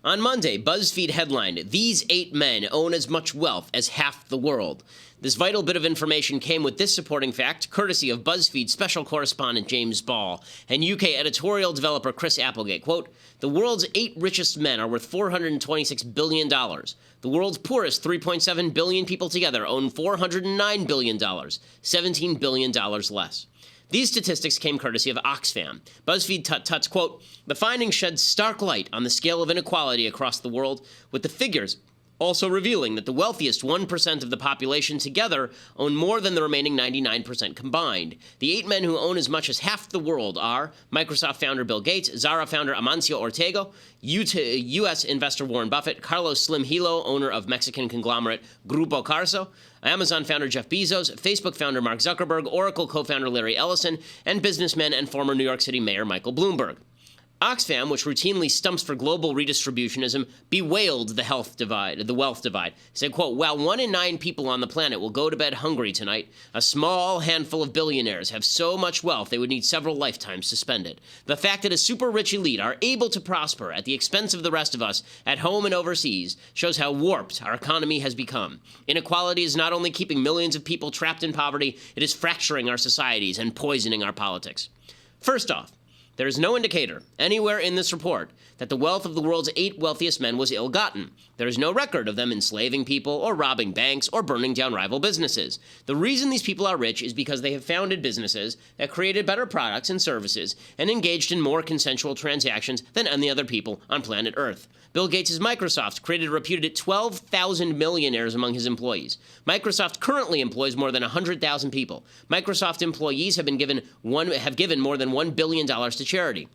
On Monday, BuzzFeed headlined, "These 8 men own as much wealth as half the world." This vital bit of information came with this supporting fact, courtesy of BuzzFeed special correspondent James Ball and UK editorial developer Chris Applegate. Quote, "The world's 8 richest men are worth $426 billion. The world's poorest 3.7 billion people together own $409 billion, $17 billion less." These statistics came courtesy of Oxfam. BuzzFeed tuts, quote, "The findings shed stark light on the scale of inequality across the world, with the figures also revealing that the wealthiest 1% of the population together own more than the remaining 99% combined. The 8 men who own as much as half the world are Microsoft founder Bill Gates, Zara founder Amancio Ortega, U.S. investor Warren Buffett, Carlos Slim Hilo, owner of Mexican conglomerate Grupo Carso, Amazon founder Jeff Bezos, Facebook founder Mark Zuckerberg, Oracle co-founder Larry Ellison, and businessman and former New York City Mayor Michael Bloomberg. Oxfam, which routinely stumps for global redistributionism, bewailed the wealth divide. Said, quote, "While 1 in 9 people on the planet will go to bed hungry tonight, a small handful of billionaires have so much wealth they would need several lifetimes to spend it. The fact that a super-rich elite are able to prosper at the expense of the rest of us at home and overseas shows how warped our economy has become. Inequality is not only keeping millions of people trapped in poverty, it is fracturing our societies and poisoning our politics." First off, there is no indicator anywhere in this report that the wealth of the world's 8 wealthiest men was ill-gotten. There is no record of them enslaving people or robbing banks or burning down rival businesses. The reason these people are rich is because they have founded businesses that created better products and services and engaged in more consensual transactions than any other people on planet Earth. Bill Gates' Microsoft created a reputed 12,000 millionaires among his employees. Microsoft currently employs more than 100,000 people. Microsoft employees have given more than $1 billion to charity.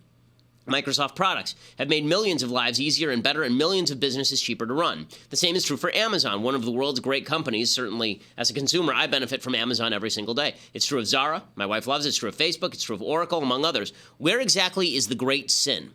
Microsoft products have made millions of lives easier and better and millions of businesses cheaper to run. The same is true for Amazon, one of the world's great companies. Certainly, as a consumer, I benefit from Amazon every single day. It's true of Zara. My wife loves it. It's true of Facebook. It's true of Oracle, among others. Where exactly is the great sin?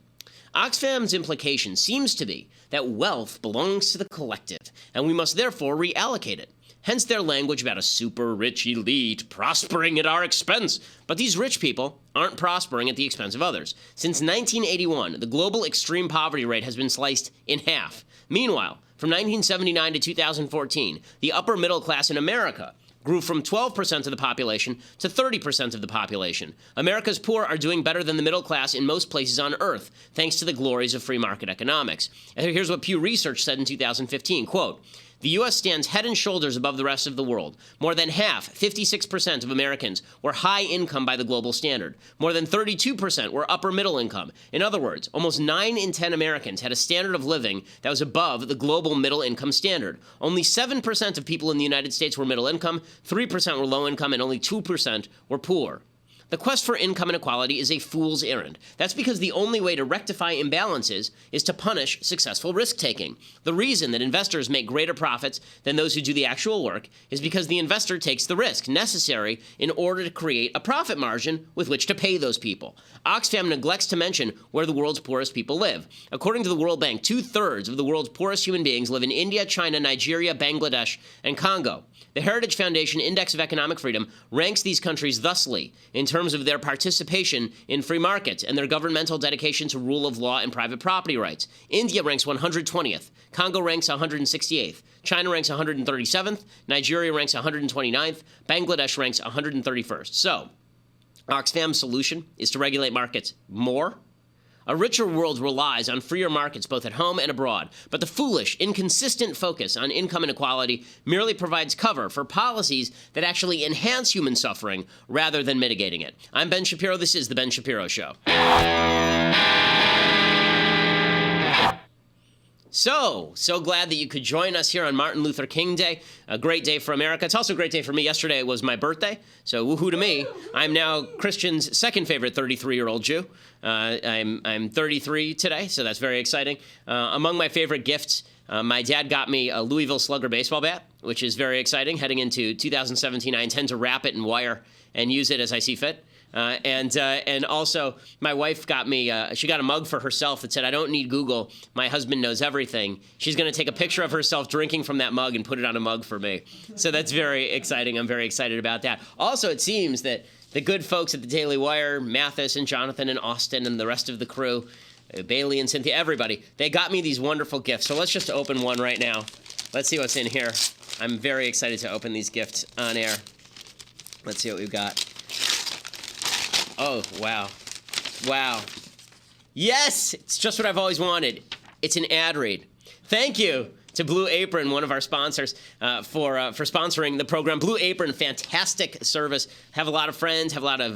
Oxfam's implication seems to be that wealth belongs to the collective, and we must therefore reallocate it. Hence their language about a super-rich elite prospering at our expense. But these rich people aren't prospering at the expense of others. Since 1981, the global extreme poverty rate has been sliced in half. Meanwhile, from 1979 to 2014, the upper middle class in America grew from 12% of the population to 30% of the population. America's poor are doing better than the middle class in most places on Earth, thanks to the glories of free market economics. And here's what Pew Research said in 2015, quote, "The U.S. stands head and shoulders above the rest of the world. More than half, 56% of Americans, were high income by the global standard. More than 32% were upper middle income. In other words, almost 9 in 10 Americans had a standard of living that was above the global middle income standard. Only 7% of people in the United States were middle income, 3% were low income, and only 2% were poor." The quest for income inequality is a fool's errand. That's because the only way to rectify imbalances is to punish successful risk-taking. The reason that investors make greater profits than those who do the actual work is because the investor takes the risk necessary in order to create a profit margin with which to pay those people. Oxfam neglects to mention where the world's poorest people live. According to the World Bank, 2/3 of the world's poorest human beings live in India, China, Nigeria, Bangladesh, and Congo. The Heritage Foundation Index of Economic Freedom ranks these countries thusly in terms of their participation in free markets and their governmental dedication to rule of law and private property rights. India ranks 120th, Congo ranks 168th, China ranks 137th, Nigeria ranks 129th, Bangladesh ranks 131st. So, Oxfam's solution is to regulate markets more. A richer world relies on freer markets both at home and abroad, but the foolish, inconsistent focus on income inequality merely provides cover for policies that actually enhance human suffering rather than mitigating it. I'm Ben Shapiro. This is The Ben Shapiro Show. So glad that you could join us here on Martin Luther King Day, a great day for America. It's also a great day for me. Yesterday was my birthday, so woohoo to me. I'm now Christian's second favorite 33-year-old Jew. I'm 33 today, so that's very exciting. Among my favorite gifts, my dad got me a Louisville Slugger baseball bat, which is very exciting. Heading into 2017, I intend to wrap it in wire and use it as I see fit. And also, my wife got me, she got a mug for herself that said, "I don't need Google. My husband knows everything." She's going to take a picture of herself drinking from that mug and put it on a mug for me. So that's very exciting. I'm very excited about that. Also, it seems that the good folks at the Daily Wire, Mathis and Jonathan and Austin and the rest of the crew, Bailey and Cynthia, everybody. They got me these wonderful gifts. So let's just open one right now. Let's see what's in here. I'm very excited to open these gifts on air. Let's see what we've got. Oh, wow. Wow. Yes! It's just what I've always wanted. It's an ad read. Thank you to Blue Apron, one of our sponsors, for sponsoring the program. Blue Apron, fantastic service. Have a lot of friends, have a lot of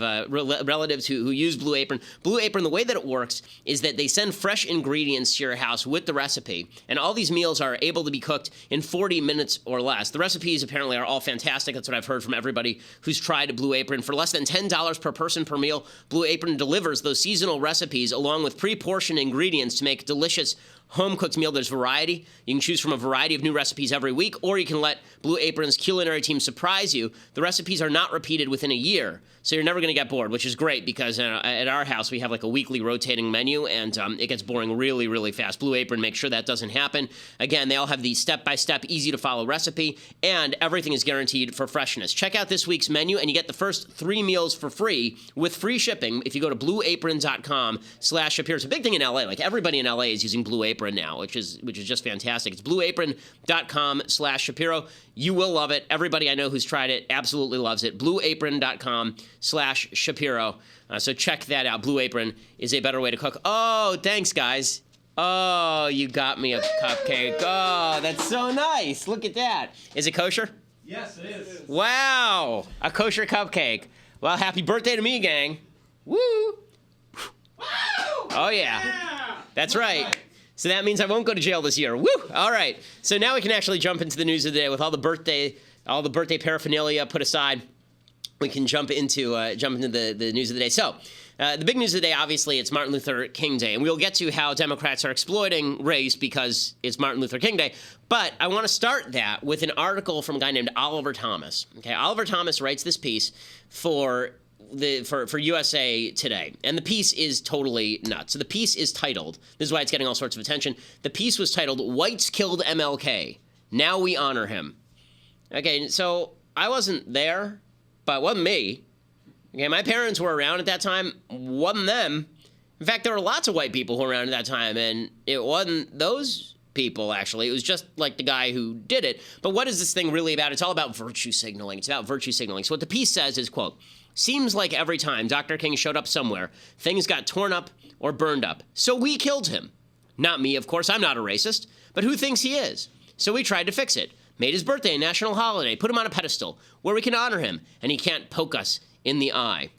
relatives who use Blue Apron. Blue Apron, the way that it works is that they send fresh ingredients to your house with the recipe, and all these meals are able to be cooked in 40 minutes or less. The recipes apparently are all fantastic. That's what I've heard from everybody who's tried Blue Apron. For less than $10 per person per meal, Blue Apron delivers those seasonal recipes along with pre-portioned ingredients to make delicious home-cooked meal. There's variety. You can choose from a variety of new recipes every week, or you can let Blue Apron's culinary team surprise you. The recipes are not repeated within a year, so you're never going to get bored, which is great because at our house we have like a weekly rotating menu, and it gets boring really, really fast. Blue Apron makes sure that doesn't happen. Again, they all have the step-by-step, easy-to-follow recipe, and everything is guaranteed for freshness. Check out this week's menu, and you get the first 3 meals for free with free shipping if you go to blueapron.com/Shapiro. It's a big thing in LA. Like everybody in LA is using Blue Apron now, which is just fantastic. It's blueapron.com/Shapiro. You will love it. Everybody I know who's tried it absolutely loves it. blueapron.com/Shapiro. So check that out. Blue Apron is a better way to cook. Oh, thanks, guys. Oh, you got me a cupcake. Oh, that's so nice. Look at that. Is it kosher? Yes, it is. Wow. A kosher cupcake. Well, happy birthday to me, gang. Woo. Oh, yeah. That's right. So that means I won't go to jail this year. Woo! All right. So now we can actually jump into the news of the day with all the birthday paraphernalia put aside. We can jump into the news of the day. So the big news of the day, obviously, it's Martin Luther King Day. And we'll get to how Democrats are exploiting race because it's Martin Luther King Day. But I want to start that with an article from a guy named Oliver Thomas. Okay, Oliver Thomas writes this piece for USA Today, and the piece is totally nuts. So the piece is titled, this is why it's getting all sorts of attention, the piece was titled, "Whites Killed MLK. Now we honor him." Okay, so I wasn't there, but it wasn't me. Okay, my parents were around at that time, wasn't them. In fact, there were lots of white people who were around at that time, and it wasn't those people, actually. It was just like the guy who did it. But what is this thing really about? It's all about virtue signaling. It's about virtue signaling. So what the piece says is, quote, "Seems like every time Dr. King showed up somewhere, things got torn up or burned up. So we killed him. Not me, of course. I'm not a racist. But who thinks he is? So we tried to fix it. Made his birthday a national holiday. Put him on a pedestal where we can honor him. And he can't poke us in the eye."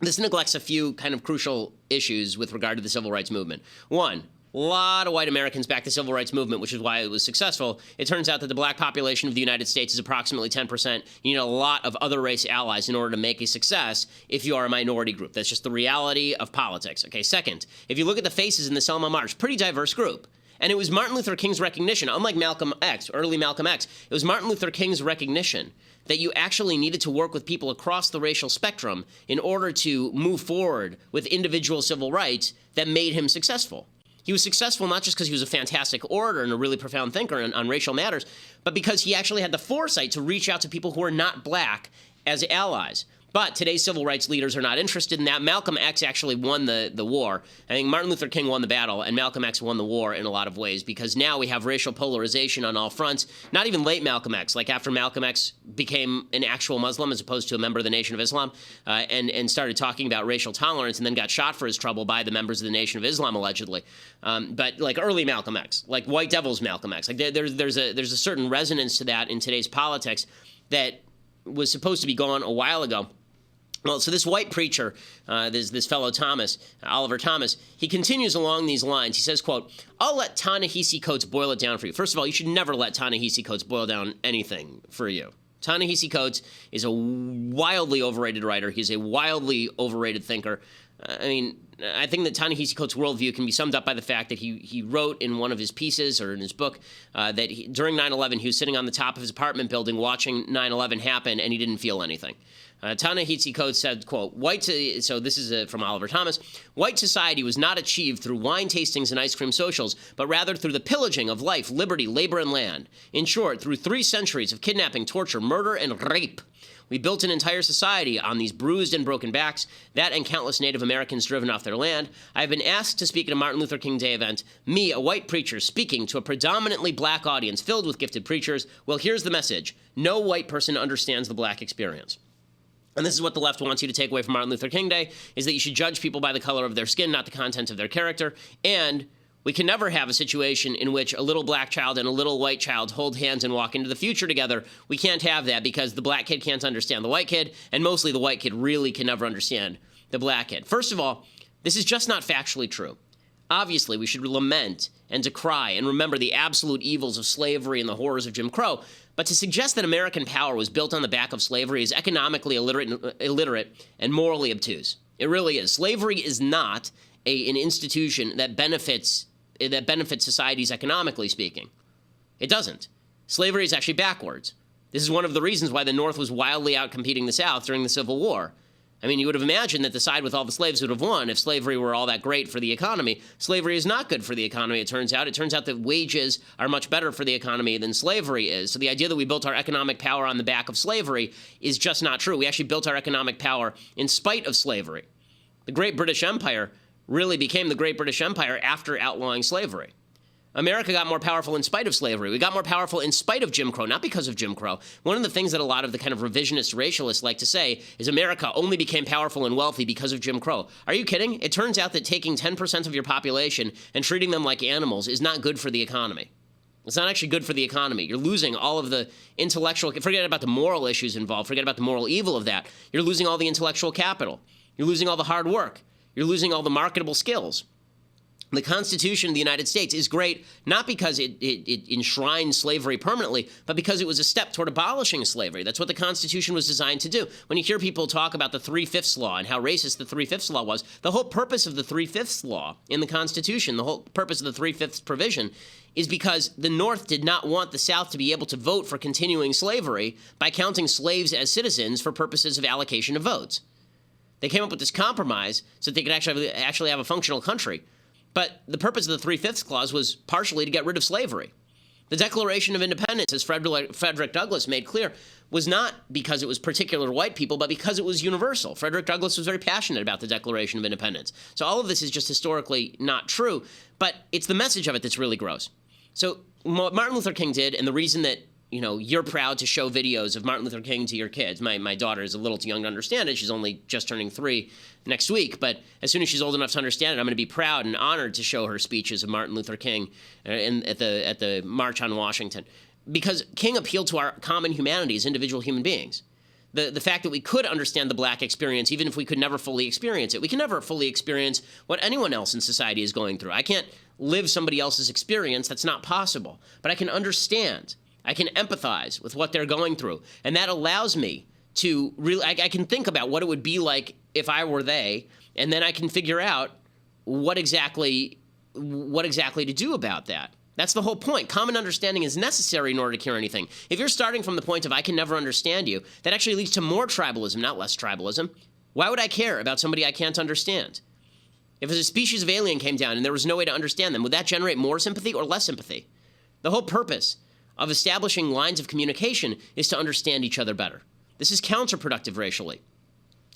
This neglects a few kind of crucial issues with regard to the civil rights movement. One, a lot of white Americans backed the civil rights movement, which is why it was successful. It turns out that the black population of the United States is approximately 10%. You need a lot of other race allies in order to make a success if you are a minority group. That's just the reality of politics. Okay, second, if you look at the faces in the Selma March, pretty diverse group. And it was Martin Luther King's recognition, unlike Malcolm X, early Malcolm X, it was Martin Luther King's recognition that you actually needed to work with people across the racial spectrum in order to move forward with individual civil rights that made him successful. He was successful not just because he was a fantastic orator and a really profound thinker on racial matters, but because he actually had the foresight to reach out to people who are not black as allies. But today's civil rights leaders are not interested in that. Malcolm X actually won the war. I think Martin Luther King won the battle, and Malcolm X won the war in a lot of ways, because now we have racial polarization on all fronts. Not even late Malcolm X, like after Malcolm X became an actual Muslim as opposed to a member of the Nation of Islam, and started talking about racial tolerance, and then got shot for his trouble by the members of the Nation of Islam, allegedly. But like early Malcolm X, like White Devil's Malcolm X, like there's a certain resonance to that in today's politics that was supposed to be gone a while ago. Well, so this white preacher, this fellow Thomas, Oliver Thomas, he continues along these lines. He says, quote, "I'll let Ta-Nehisi Coates boil it down for you." First of all, you should never let Ta-Nehisi Coates boil down anything for you. Ta-Nehisi Coates is a wildly overrated writer. He's a wildly overrated thinker. I mean, I think that Ta-Nehisi Coates' worldview can be summed up by the fact that he wrote in one of his pieces or in his book that during 9/11, he was sitting on the top of his apartment building watching 9/11 happen, and he didn't feel anything. Ta-Nehisi Coates said, quote, so this is from Oliver Thomas, "White society was not achieved through wine tastings and ice cream socials, but rather through the pillaging of life, liberty, labor, and land. In short, through 3 centuries of kidnapping, torture, murder, and rape. We built an entire society on these bruised and broken backs. That and countless Native Americans driven off off their land. I have been asked to speak at a Martin Luther King Day event, me, a white preacher, speaking to a predominantly black audience filled with gifted preachers. Well, here's the message. No white person understands the black experience. And this is what the left wants you to take away from Martin Luther King Day, is that you should judge people by the color of their skin, not the content of their character. And we can never have a situation in which a little black child and a little white child hold hands and walk into the future together. We can't have that because the black kid can't understand the white kid, and mostly the white kid really can never understand the black kid. First of all, this is just not factually true. Obviously, we should lament and decry and remember the absolute evils of slavery and the horrors of Jim Crow. But to suggest that American power was built on the back of slavery is economically illiterate and morally obtuse. It really is. Slavery is not an institution that benefits societies economically speaking. It doesn't. Slavery is actually backwards. This is one of the reasons why the North was wildly outcompeting the South during the Civil War. I mean, you would have imagined that the side with all the slaves would have won if slavery were all that great for the economy. Slavery is not good for the economy, it turns out. It turns out that wages are much better for the economy than slavery is. So the idea that we built our economic power on the back of slavery is just not true. We actually built our economic power in spite of slavery. The Great British Empire really became the Great British Empire after outlawing slavery. America got more powerful in spite of slavery. We got more powerful in spite of Jim Crow, not because of Jim Crow. One of the things that a lot of the kind of revisionist racialists like to say is America only became powerful and wealthy because of Jim Crow. Are you kidding? It turns out that taking 10% of your population and treating them like animals is not good for the economy. It's not actually good for the economy. You're losing all of the intellectual, forget about the moral issues involved, forget about the moral evil of that. You're losing all the intellectual capital. You're losing all the hard work. You're losing all the marketable skills. The Constitution of the United States is great not because it enshrines slavery permanently, but because it was a step toward abolishing slavery. That's what the Constitution was designed to do. When you hear people talk about the 3/5 law and how racist the 3/5 law was, the whole purpose of the 3/5 law in the Constitution, the whole purpose of the 3/5 provision, is because the North did not want the South to be able to vote for continuing slavery by counting slaves as citizens for purposes of allocation of votes. They came up with this compromise so that they could actually have a functional country. But the purpose of the 3/5 clause was partially to get rid of slavery. The Declaration of Independence, as Frederick Douglass made clear, was not because it was particular to white people, but because it was universal. Frederick Douglass was very passionate about the Declaration of Independence. So all of this is just historically not true, but it's the message of it that's really gross. So what Martin Luther King did, and the reason that you're proud to show videos of Martin Luther King to your kids. My daughter is a little too young to understand it. She's only just turning 3 next week. But as soon as she's old enough to understand it, I'm going to be proud and honored to show her speeches of Martin Luther King at the March on Washington. Because King appealed to our common humanity as individual human beings. The fact that we could understand the black experience, even if we could never fully experience it. We can never fully experience what anyone else in society is going through. I can't live somebody else's experience. That's not possible. But I can understand. I can empathize with what they're going through. And that allows me to really, I can think about what it would be like if I were they, and then I can figure out what exactly to do about that. That's the whole point. Common understanding is necessary in order to cure anything. If you're starting from the point of I can never understand you, that actually leads to more tribalism, not less tribalism. Why would I care about somebody I can't understand? If a species of alien came down and there was no way to understand them, would that generate more sympathy or less sympathy? The whole purpose of establishing lines of communication is to understand each other better. This is counterproductive racially.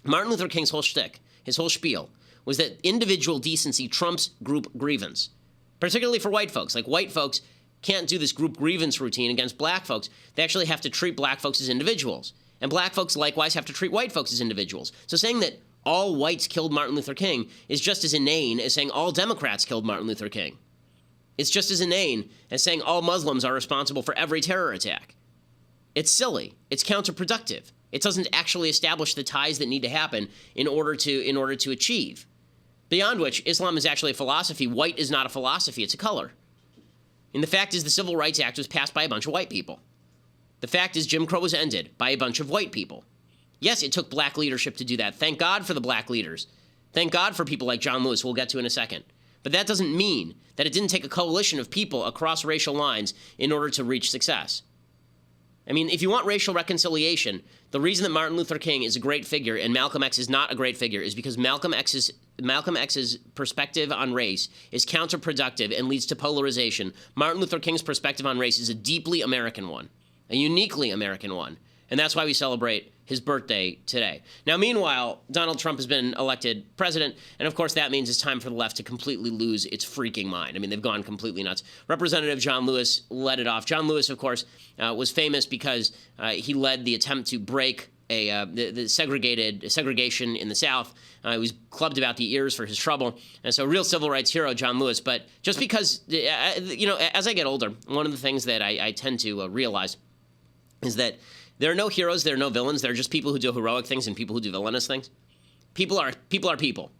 Martin Luther King's whole shtick, his whole spiel, was that individual decency trumps group grievance, particularly for white folks. Like, white folks can't do this group grievance routine against black folks. They actually have to treat black folks as individuals. And black folks likewise have to treat white folks as individuals. So saying that all whites killed Martin Luther King is just as inane as saying all Democrats killed Martin Luther King. It's just as inane as saying all Muslims are responsible for every terror attack. It's silly. It's counterproductive. It doesn't actually establish the ties that need to happen in order to achieve. Beyond which, Islam is actually a philosophy. White is not a philosophy. It's a color. And the fact is the Civil Rights Act was passed by a bunch of white people. The fact is Jim Crow was ended by a bunch of white people. Yes, it took black leadership to do that. Thank God for the black leaders. Thank God for people like John Lewis, we'll get to in a second. But that doesn't mean that it didn't take a coalition of people across racial lines in order to reach success. I mean, if you want racial reconciliation, the reason that Martin Luther King is a great figure and Malcolm X is not a great figure is because Malcolm X's perspective on race is counterproductive and leads to polarization. Martin Luther King's perspective on race is a deeply American one, a uniquely American one. And that's why we celebrate his birthday today. Now, meanwhile, Donald Trump has been elected president, and of course that means it's time for the left to completely lose its freaking mind. I mean, they've gone completely nuts. Representative John Lewis led it off. John Lewis, of course, was famous because he led the attempt to break the segregation in the South. He was clubbed about the ears for his trouble. And so real civil rights hero, John Lewis. But just because, as I get older, one of the things that I tend to realize is that there are no heroes, there are no villains. There are just people who do heroic things and people who do villainous things. People are people.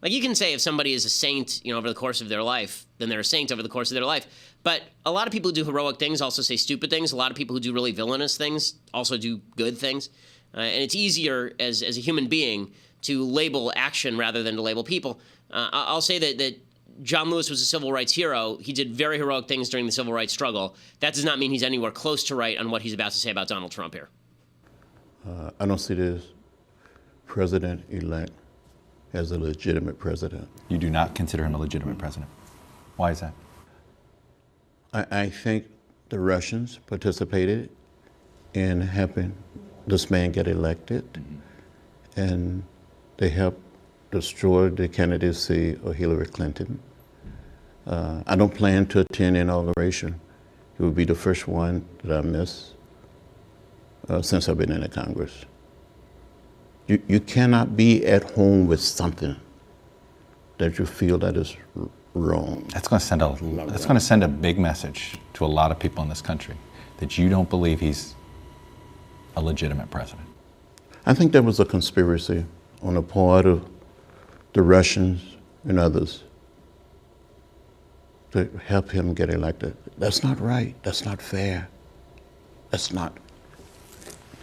Like, you can say if somebody is a saint, over the course of their life, then they're a saint over the course of their life. But a lot of people who do heroic things also say stupid things. A lot of people who do really villainous things also do good things. And it's easier as a human being to label action rather than to label people. I'll say that John Lewis was a civil rights hero. He did very heroic things during the civil rights struggle. That does not mean he's anywhere close to right on what he's about to say about Donald Trump here. I don't see this president-elect as a legitimate president. You do not consider him a legitimate president. Why is that? I think the Russians participated in helping this man get elected, and they helped destroy the candidacy of Hillary Clinton. I don't plan to attend the inauguration. It would be the first one that I miss since I've been in the Congress. You cannot be at home with something that you feel that is wrong. That's going to send a big message to a lot of people in this country that you don't believe he's a legitimate president. I think there was a conspiracy on the part of the Russians and others to help him get elected. That's not right. That's not fair. That's not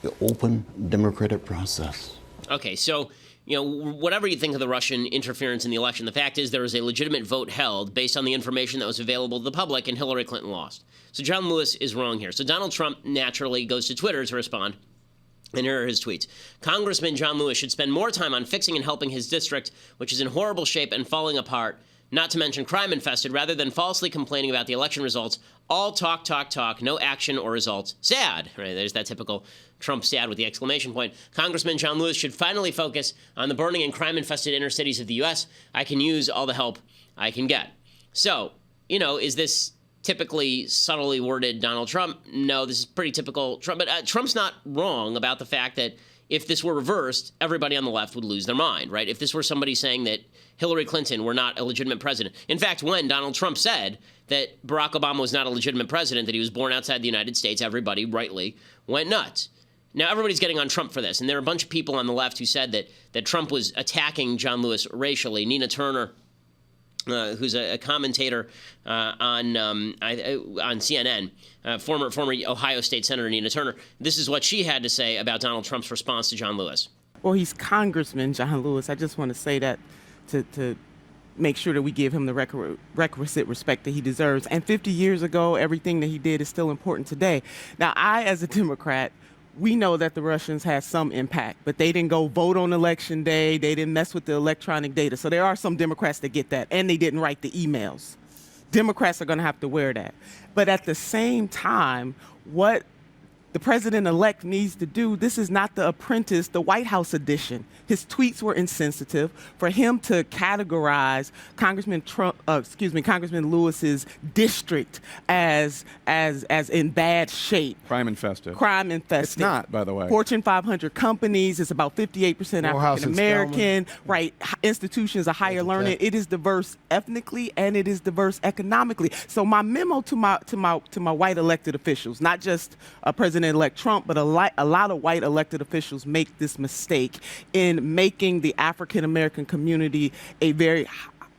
the open democratic process. Okay, so, whatever you think of the Russian interference in the election, the fact is there was a legitimate vote held based on the information that was available to the public, and Hillary Clinton lost. So John Lewis is wrong here. So Donald Trump naturally goes to Twitter to respond. And here are his tweets. Congressman John Lewis should spend more time on fixing and helping his district, which is in horrible shape and falling apart, not to mention crime-infested, rather than falsely complaining about the election results. All talk, no action or results. Sad. Right, there's that typical Trump sad with the exclamation point. Congressman John Lewis should finally focus on the burning and crime-infested inner cities of the U.S. I can use all the help I can get. So, is this typically subtly worded Donald Trump? No, this is pretty typical Trump. But Trump's not wrong about the fact that if this were reversed, everybody on the left would lose their mind, right? If this were somebody saying that Hillary Clinton were not a legitimate president. In fact, when Donald Trump said that Barack Obama was not a legitimate president, that he was born outside the United States, everybody rightly went nuts. Now, everybody's getting on Trump for this, and there are a bunch of people on the left who said that Trump was attacking John Lewis racially. Nina Turner, who's a commentator on CNN, former Ohio State Senator Nina Turner. This is what she had to say about Donald Trump's response to John Lewis. Well, he's Congressman John Lewis. I just want to say that to make sure that we give him the requisite respect that he deserves. And 50 years ago, everything that he did is still important today. Now, I, as a Democrat, we know that the Russians had some impact, but they didn't go vote on election day. They didn't mess with the electronic data. So there are some Democrats that get that, and they didn't write the emails. Democrats are going to have to wear that. But at the same time, what the president-elect needs to do, this is not The Apprentice, the White House edition. His tweets were insensitive. For him to categorize Congressman Lewis's district as in bad shape. Crime infested. It's not, by the way. Fortune 500 companies. It's about 58% African American. Right. Institutions are higher learning. It is diverse ethnically and it is diverse economically. So my memo to my white elected officials, not just President-elect Trump, but a lot of white elected officials make this mistake in making the African American community a very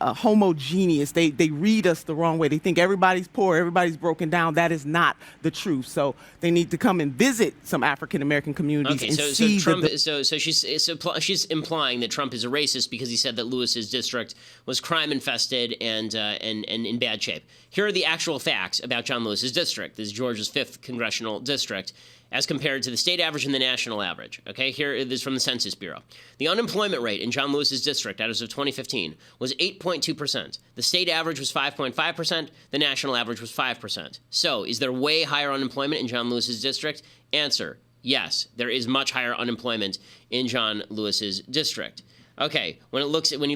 homogeneous. They read us the wrong way. They think everybody's poor, everybody's broken down. That is not the truth. So they need to come and visit some African American communities and see. She's implying that Trump is a racist because he said that Lewis's district was crime infested and in bad shape. Here are the actual facts about John Lewis's district. This is Georgia's 5th congressional district, as compared to the state average and the national average. Okay, here it is from the Census Bureau. The unemployment rate in John Lewis's district as of 2015 was 8.2%. The state average was 5.5%. The national average was 5%. So, is there way higher unemployment in John Lewis's district? Answer: Yes, there is much higher unemployment in John Lewis's district. Okay, when you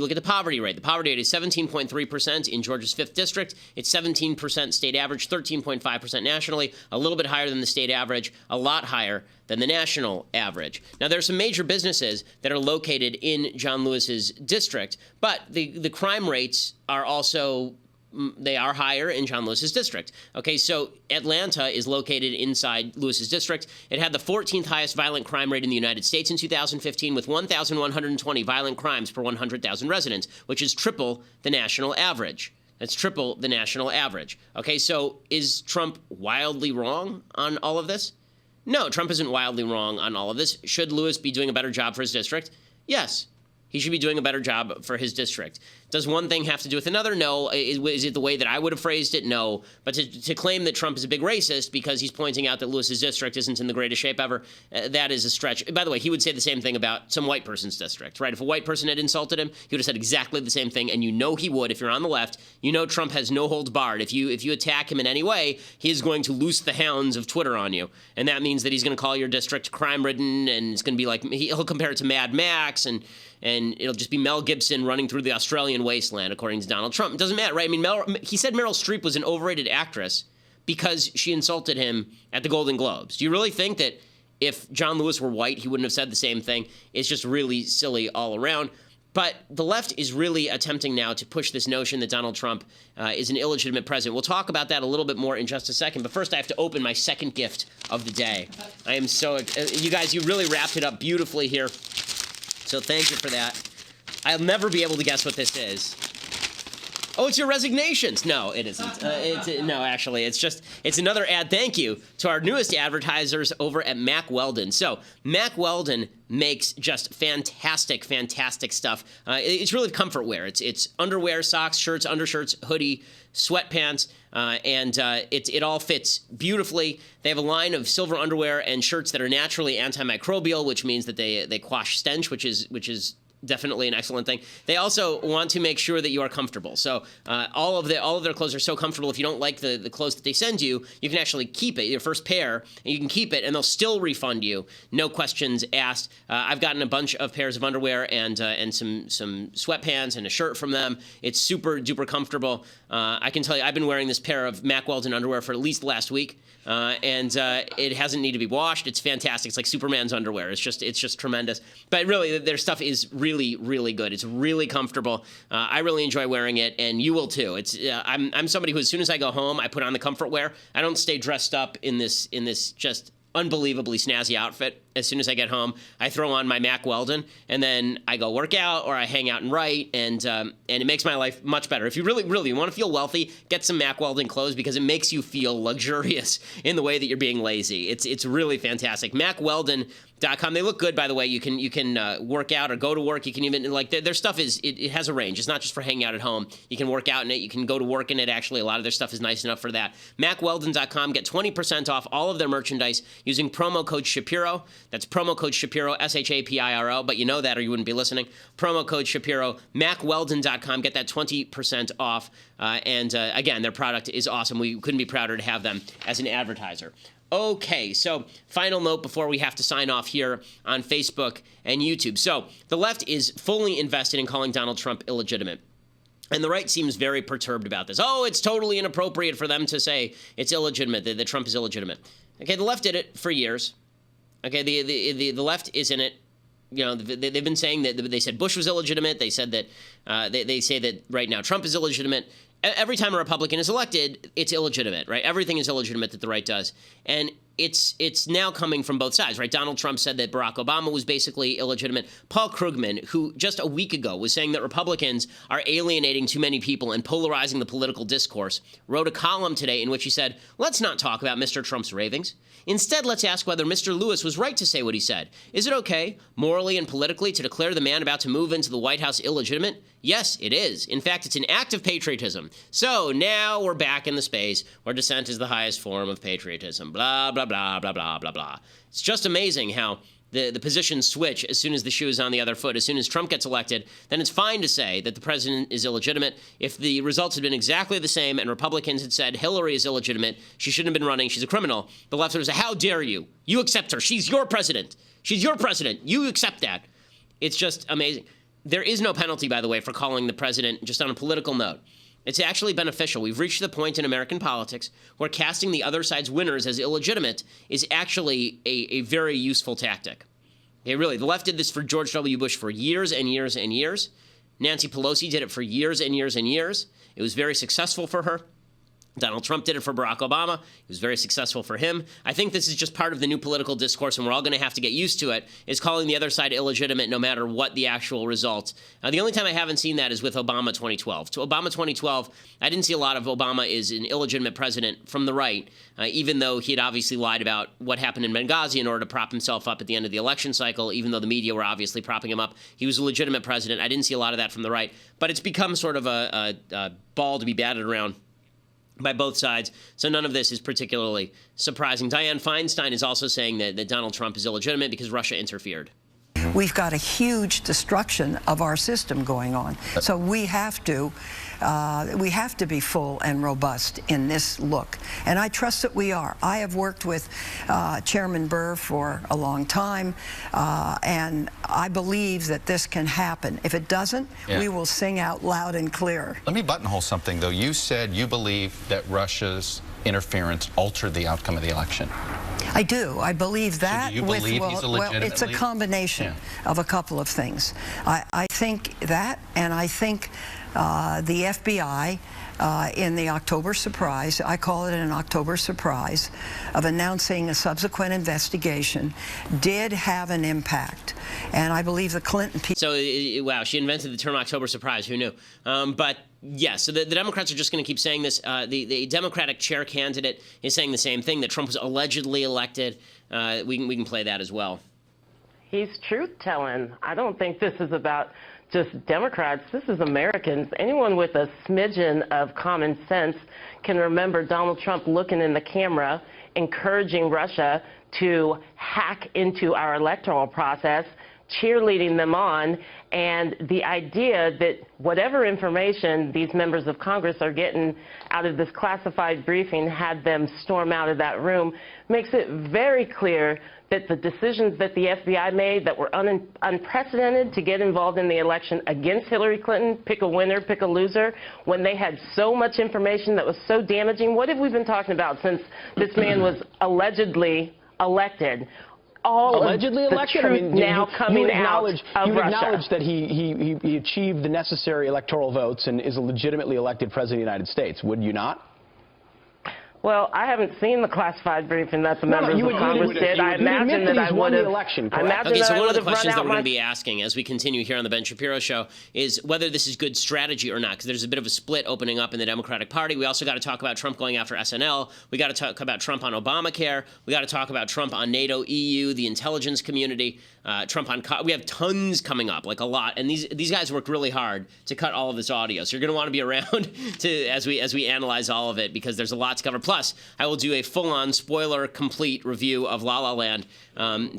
look at the poverty rate is 17.3% in Georgia's 5th district. It's 17% state average, 13.5% nationally, a little bit higher than the state average, a lot higher than the national average. Now, there are some major businesses that are located in John Lewis's district, but the crime rates are also they are higher in John Lewis's district. Okay, so Atlanta is located inside Lewis's district. It had the 14th highest violent crime rate in the United States in 2015 with 1,120 violent crimes per 100,000 residents, which is triple the national average. That's triple the national average. Okay, so is Trump wildly wrong on all of this? No, Trump isn't wildly wrong on all of this. Should Lewis be doing a better job for his district? Yes. He should be doing a better job for his district. Does one thing have to do with another? No. Is it the way that I would have phrased it? No. But to claim that Trump is a big racist because he's pointing out that Lewis's district isn't in the greatest shape ever, that is a stretch. By the way, he would say the same thing about some white person's district, right? If a white person had insulted him, he would have said exactly the same thing, and you know he would if you're on the left. You know Trump has no holds barred. If you attack him in any way, he is going to loose the hounds of Twitter on you, and that means that he's going to call your district crime-ridden, and it's going to be like he'll compare it to Mad Max, and it'll just be Mel Gibson running through the Australian wasteland, according to Donald Trump. It doesn't matter, right? I mean, he said Meryl Streep was an overrated actress because she insulted him at the Golden Globes. Do you really think that if John Lewis were white, he wouldn't have said the same thing? It's just really silly all around. But the left is really attempting now to push this notion that Donald Trump is an illegitimate president. We'll talk about that a little bit more in just a second. But first, I have to open my second gift of the day. I am so you guys, you really wrapped it up beautifully here. So thank you for that. I'll never be able to guess what this is. Oh, it's your resignations. No, it isn't. No, actually, it's another ad. Thank you to our newest advertisers over at Mack Weldon. So Mack Weldon makes just fantastic, fantastic stuff. It's really comfort wear. It's underwear, socks, shirts, undershirts, hoodie, sweatpants, and it all fits beautifully. They have a line of silver underwear and shirts that are naturally antimicrobial, which means that they quash stench, which is definitely an excellent thing. They also want to make sure that you are comfortable. So all of their clothes are so comfortable. If you don't like the clothes that they send you, you can actually keep it, your first pair, and you can keep it, and they'll still refund you, no questions asked. I've gotten a bunch of pairs of underwear and some sweatpants and a shirt from them. It's super duper comfortable. I can tell you, I've been wearing this pair of Mack Weldon underwear for at least the last week. And it hasn't need to be washed. It's fantastic. It's like Superman's underwear. It's just tremendous. But really, their stuff is really, really good. It's really comfortable. I really enjoy wearing it, and you will too. I'm somebody who, as soon as I go home, I put on the comfort wear. I don't stay dressed up in this just unbelievably snazzy outfit. As soon as I get home, I throw on my Mack Weldon, and then I go work out or I hang out and write, and it makes my life much better. If you really, really want to feel wealthy, get some Mack Weldon clothes because it makes you feel luxurious in the way that you're being lazy. It's really fantastic. MackWeldon.com. They look good, by the way. You can work out or go to work. You can even, like, their stuff it has a range. It's not just for hanging out at home. You can work out in it. You can go to work in it. Actually, a lot of their stuff is nice enough for that. MackWeldon.com. Get 20% off all of their merchandise using promo code Shapiro. That's promo code Shapiro, Shapiro, but you know that or you wouldn't be listening. Promo code Shapiro, MackWeldon.com. Get that 20% off. Again, their product is awesome. We couldn't be prouder to have them as an advertiser. Okay, so final note before we have to sign off here on Facebook and YouTube. So the left is fully invested in calling Donald Trump illegitimate. And the right seems very perturbed about this. Oh, it's totally inappropriate for them to say it's illegitimate, that Trump is illegitimate. Okay, the left did it for years. Okay, the left is in it. You know, they've been saying that they said Bush was illegitimate. They said that they say that right now Trump is illegitimate. Every time a Republican is elected, it's illegitimate, right? Everything is illegitimate that the right does. And it's now coming from both sides, right? Donald Trump said that Barack Obama was basically illegitimate. Paul Krugman, who just a week ago was saying that Republicans are alienating too many people and polarizing the political discourse, wrote a column today in which he said, let's not talk about Mr. Trump's ravings. Instead, let's ask whether Mr. Lewis was right to say what he said. Is it okay, morally and politically, to declare the man about to move into the White House illegitimate? Yes, it is. In fact, it's an act of patriotism. So now we're back in the space where dissent is the highest form of patriotism. Blah, blah, blah, blah, blah, blah, blah. It's just amazing how the positions switch as soon as the shoe is on the other foot. As soon as Trump gets elected, then it's fine to say that the president is illegitimate. If the results had been exactly the same and Republicans had said Hillary is illegitimate, she shouldn't have been running, she's a criminal, the left would say, how dare you? You accept her. She's your president. She's your president. You accept that. It's just amazing. There is no penalty, by the way, for calling the president, just on a political note. It's actually beneficial. We've reached the point in American politics where casting the other side's winners as illegitimate is actually a very useful tactic. Okay, really, the left did this for George W. Bush for years and years and years. Nancy Pelosi did it for years and years and years. It was very successful for her. Donald Trump did it for Barack Obama. It was very successful for him. I think this is just part of the new political discourse, and we're all going to have to get used to it, is calling the other side illegitimate no matter what the actual result. The only time I haven't seen that is with Obama 2012. To Obama 2012, I didn't see a lot of Obama is an illegitimate president from the right, even though he had obviously lied about what happened in Benghazi in order to prop himself up at the end of the election cycle, even though the media were obviously propping him up. He was a legitimate president. I didn't see a lot of that from the right, but it's become sort of a ball to be batted around by both sides, so none of this is particularly surprising. Dianne Feinstein is also saying that Donald Trump is illegitimate because Russia interfered. We've got a huge destruction of our system going on, so we have to be full and robust in this look, and I trust that we are. I have worked with Chairman Burr for a long time, and I believe that this can happen. If it doesn't, we will sing out loud and clear. Let me buttonhole something, though. You said you believe that Russia's interference altered the outcome of the election. I do. I believe that. So do you believe he's well, it's a combination of a couple of things. I think that, and I think the FBI in the October surprise, I call it an October surprise, of announcing a subsequent investigation, did have an impact. And I believe the Clinton people... So, wow, she invented the term October surprise. Who knew? But, yeah, so the Democrats are just going to keep saying this. The Democratic chair candidate is saying the same thing, that Trump was allegedly elected. We can play that as well. He's truth-telling. I don't think this is about just Democrats. This is Americans. Anyone with a smidgen of common sense can remember Donald Trump looking in the camera, encouraging Russia to hack into our electoral process, cheerleading them on, and the idea that whatever information these members of Congress are getting out of this classified briefing had them storm out of that room makes it very clear that the decisions that the FBI made that were unprecedented to get involved in the election against Hillary Clinton, pick a winner, pick a loser, when they had so much information that was so damaging. What have we been talking about since this man was allegedly elected? All allegedly of elected? The truth now coming out of you Russia. acknowledge that he achieved the necessary electoral votes and is a legitimately elected president of the United States, would you not? Well, I haven't seen the classified briefing that the members of Congress did. I imagine that I would have. Okay, so one of the questions that we're going to be asking as we continue here on the Ben Shapiro Show is whether this is good strategy or not, because there's a bit of a split opening up in the Democratic Party. We also got to talk about Trump going after SNL. We got to talk about Trump on Obamacare. We got to talk about Trump on NATO, EU, the intelligence community. Trump on we have tons coming up, like a lot, and these guys worked really hard to cut all of this audio. So you're going to want to be around to as we analyze all of it, because there's a lot to cover. Plus, I will do a full-on spoiler complete review of La La Land.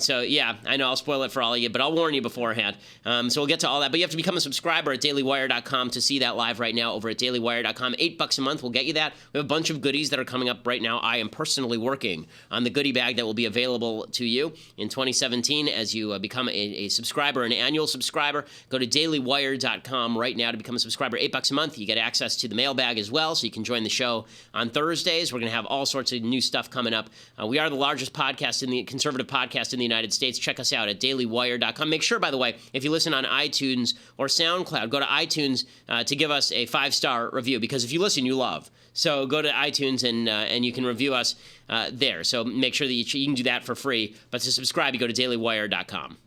So yeah, I know I'll spoil it for all of you, but I'll warn you beforehand. So we'll get to all that. But you have to become a subscriber at dailywire.com to see that live right now over at dailywire.com. $8 a month will get you that. We have a bunch of goodies that are coming up right now. I am personally working on the goodie bag that will be available to you in 2017 as you become a subscriber, an annual subscriber. Go to dailywire.com right now to become a subscriber. $8 a month. You get access to the mailbag as well, so you can join the show on Thursdays. We're going to have all sorts of new stuff coming up. We are the largest conservative podcast in the United States. Check us out at dailywire.com. Make sure, by the way, if you listen on iTunes or SoundCloud, go to iTunes to give us a 5-star review, because if you listen, you love. So go to iTunes and you can review us there. So make sure that you can do that for free. But to subscribe, you go to dailywire.com.